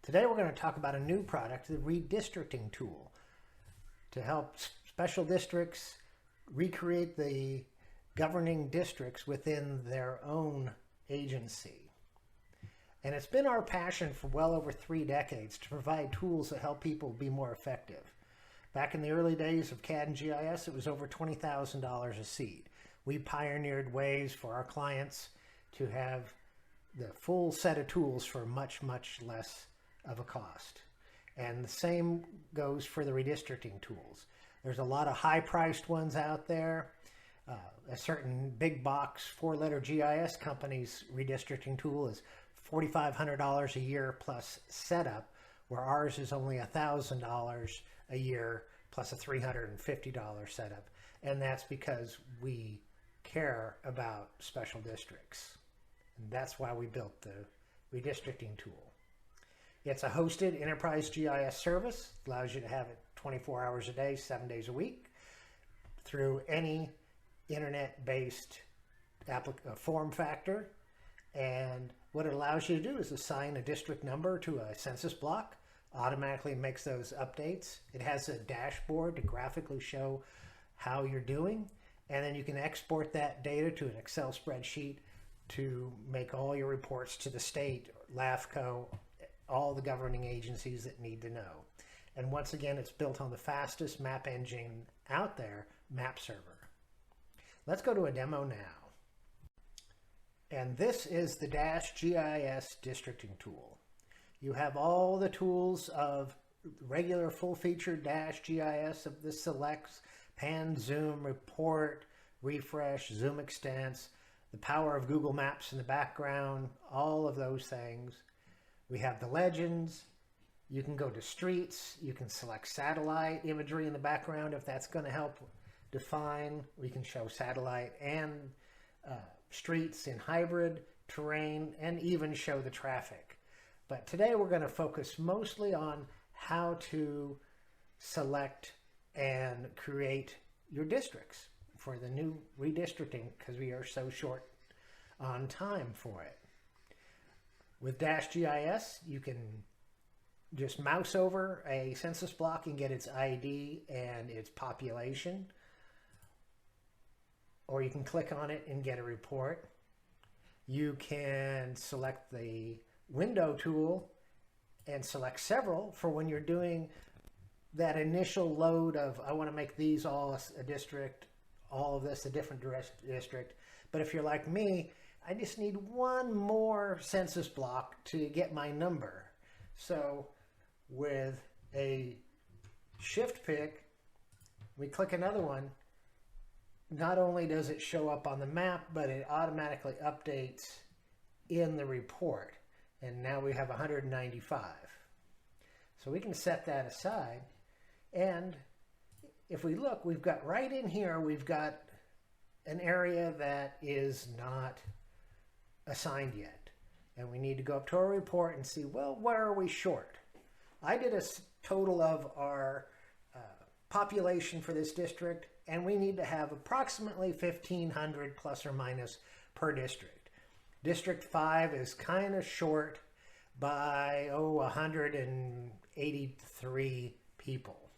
Today we're going to talk about a new product, the redistricting tool, to help special districts recreate the governing districts within their own agency. And it's been our passion for well over 3 decades to provide tools that help people be more effective. Back in the early days of CAD and GIS, it was over $20,000 a seat. We pioneered ways for our clients to have the full set of tools for much, much less of a cost. And the same goes for the redistricting tools. There's a lot of high-priced ones out there. A certain big box 4-letter GIS company's redistricting tool is $4,500 a year plus setup, where ours is only $1,000 a year plus a $350 setup. And that's because we care about special districts. And that's why we built the redistricting tool. It's a hosted enterprise GIS service. Allows you to have it 24 hours a day, 7 days a week, through any internet-based form factor. And what it allows you to do is assign a district number to a census block, automatically makes those updates. It has a dashboard to graphically show how you're doing, and then you can export that data to an Excel spreadsheet to make all your reports to the state, LAFCO, all the governing agencies that need to know. And once again, it's built on the fastest map engine out there, Map Server. Let's go to a demo now. And this is the DashGIS Districting tool. You have all the tools of regular full-featured DashGIS of the selects, pan, zoom, report, refresh, zoom extents, the power of Google Maps in the background, all of those things. We have the legends. You can go to streets. You can select satellite imagery in the background if that's going to help define. We can show satellite and streets in hybrid terrain and even show the traffic. But today we're going to focus mostly on how to select and create your districts for the new redistricting, because we are so short on time for it. With DashGIS, you can just mouse over a census block and get its ID and its population. Or you can click on it and get a report. You can select the window tool and select several for when you're doing that initial load of, I want to make these all a district, all of this a different district. But if you're like me, I just need one more census block to get my number. So with a shift pick, we click another one. Not only does it show up on the map, but it automatically updates in the report. And now we have 195. So we can set that aside. And if we look, we've got right in here, we've got an area that is not assigned yet. And we need to go up to our report and see, well, where are we short? I did a total of our population for this district, and we need to have approximately 1,500 plus or minus per district. District 5 is kind of short by, 183 people.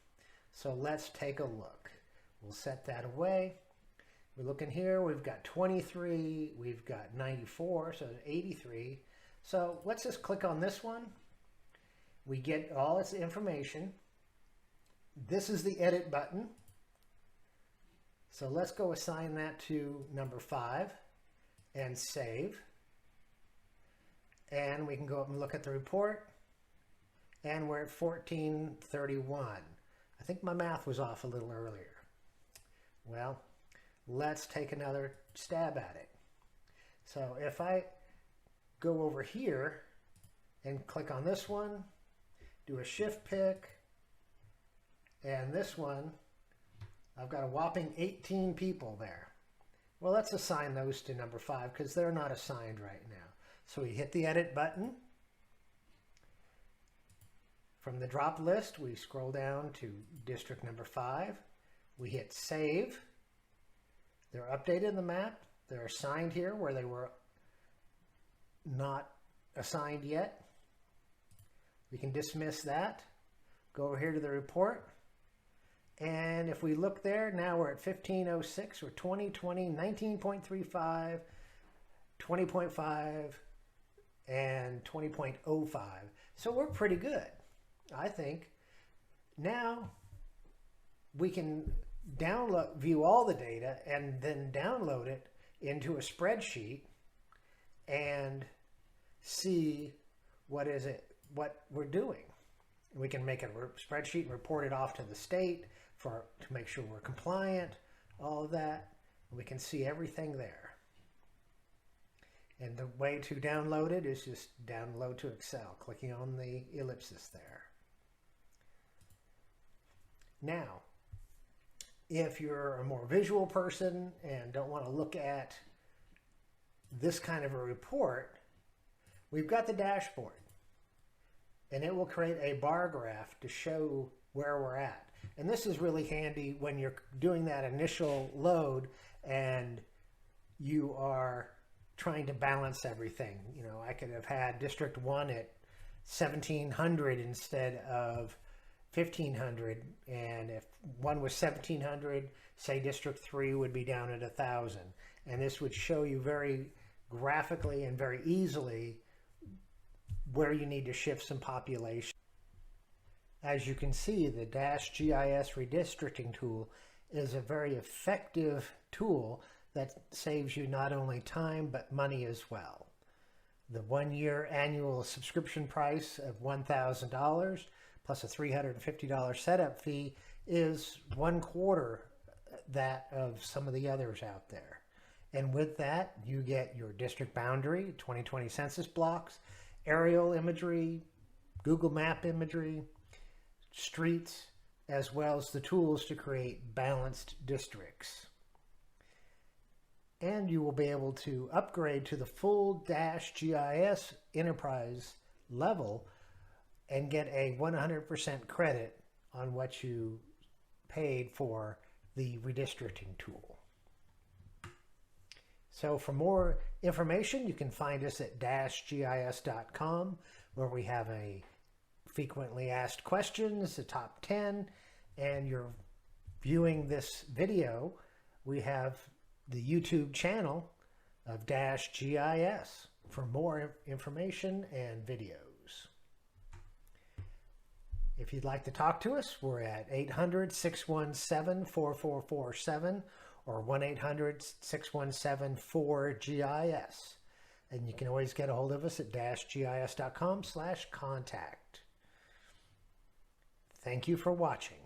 So let's take a look. We'll set that away. We're looking here, we've got 23, we've got 94, so 83. So let's just click on this one. We get all its information. This is the edit button. So let's go assign that to number 5 and save. And we can go up and look at the report. And we're at 1431. I think my math was off a little earlier. Well, let's take another stab at it. So if I go over here and click on this one, do a shift pick, and this one, I've got a whopping 18 people there. Well, let's assign those to number 5 because they're not assigned right now. So we hit the edit button. From the drop list, we scroll down to district number 5. We hit save. They're updated in the map. They're assigned here where they were not assigned yet. We can dismiss that. Go over here to the report. And if we look there, now we're at 1506 or 2020, 19.35, 20.5, and 20.05. So we're pretty good, I think. Now we can view all the data and then download it into a spreadsheet and see what we're doing. We can make a spreadsheet and report it off to the state to make sure we're compliant, all of that. We can see everything there. And the way to download it is just download to Excel, clicking on the ellipsis there. Now, if you're a more visual person and don't want to look at this kind of a report, we've got the dashboard. And it will create a bar graph to show where we're at. And this is really handy when you're doing that initial load and you are trying to balance everything. You know, I could have had District 1 at 1,700 instead of 1,500. And if one was 1,700, say District 3 would be down at 1,000. And this would show you very graphically and very easily where you need to shift some population. As you can see, the DashGIS Redistricting tool is a very effective tool that saves you not only time but money as well. The 1-year annual subscription price of $1,000 plus a $350 setup fee is 1/4 that of some of the others out there. And with that, you get your district boundary, 2020 census blocks, aerial imagery, Google Map imagery, streets, as well as the tools to create balanced districts. And you will be able to upgrade to the full DashGIS Enterprise level and get a 100% credit on what you paid for the redistricting tool. So for more information, you can find us at dashgis.com, where we have a frequently asked questions, the top 10, and you're viewing this video, we have the YouTube channel of DashGIS for more information and videos. If you'd like to talk to us, we're at 800-617-4447 or 1-800-617-4GIS. And you can always get a hold of us at dashgis.com/contact. Thank you for watching.